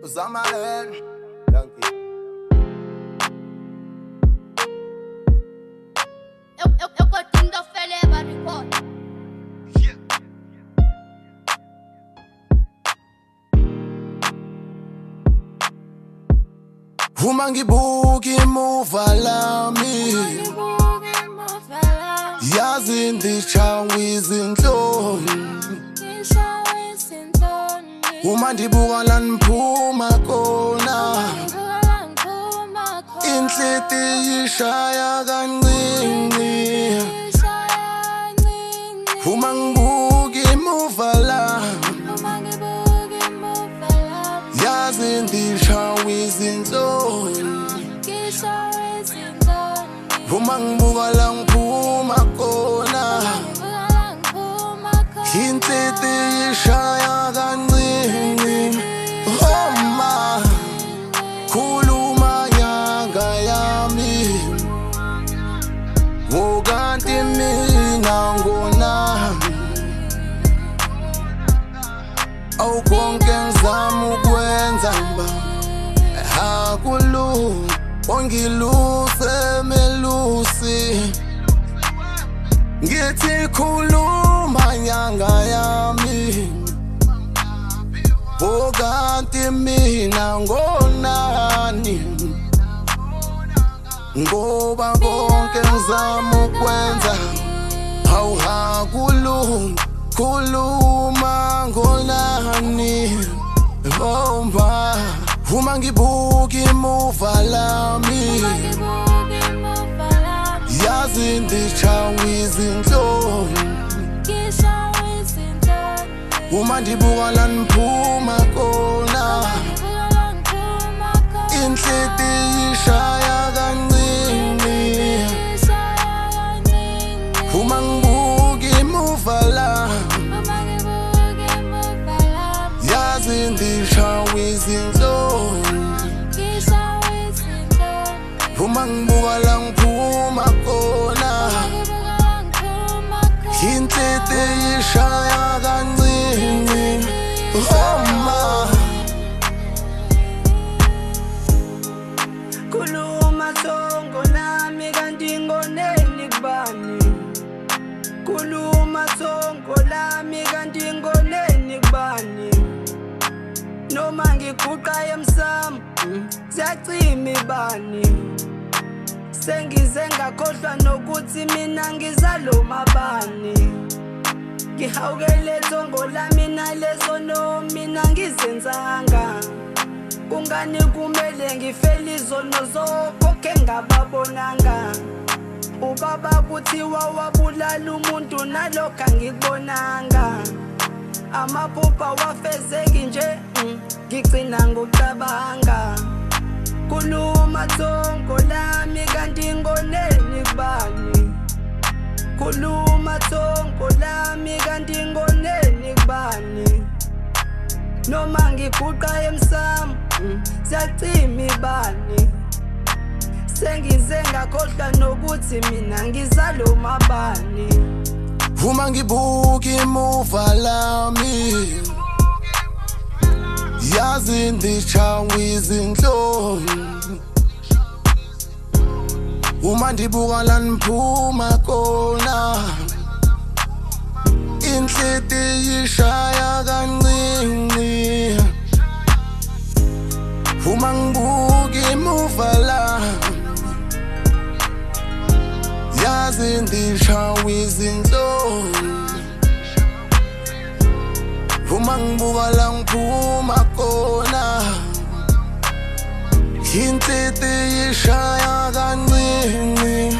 was on my head. Donkey. Eu botinho da Feleba Report. Uma ngibuka imuva lami yazi ndishawa izinhloni uma ndibuka la niphuma khona inhliziyo ishaya kancane uma ngibuka imuva lami yazi ndishawa izinhloni uma ngibuka la ngiphuma khona inhliziyo ishaya kancane ma khuluma nyanga yami ngokanti mina ngonami awukonke ngizama ukwenza mba akulungi ongiluse melusi ngithi khuluma nyanga yami ngokanti mina ngonani ngoba konke ngizama ukwenza awuhakulungi khuluma ngonani bomba uma ngibuka imuva lami yazi ndishawa izinhloni uma ndibuka la niphuma khona inhliziyo ishaya kancane uma ngibuka imuva lami yazi ndishawa izinhloni uma ngibuka la ngiphuma khona inhliziyo ishaya kancane ma khuluma thongo lami kanti ngoneni kubani khuluma thongo lami kanti ngoneni kubani noma ngiguqa emsamo siyacima ibani sengize ngakhohlwa nokuthi mina ngizalomabani ngihawukele thongo lami nalezo no mina ngizenzanga kungani kumele ngifele izono zokhokhe ngababonanga ubaba kuthiwa wabulala umuntu nalokho angikubonanga amaphupha wafezeki nje ngigcina ngokucabanga khuluma thongo lami kanti ngoneni kubani khuluma thongo lami kanti ngoneni kubani noma ngiguqa emsamo siyacima ibani sengize ngakhohlwa nokuthi mina ngizalomabani uma ngibuka imuva lami yazi ndishawa izinhloni uma ndibuka la niphuma khona inhliziyo ishaya kancane uma ngibuka imuva lami yazi ndishawa izinhloni uma ngibuka la ngiphuma khona inhliziyo ishaya kancane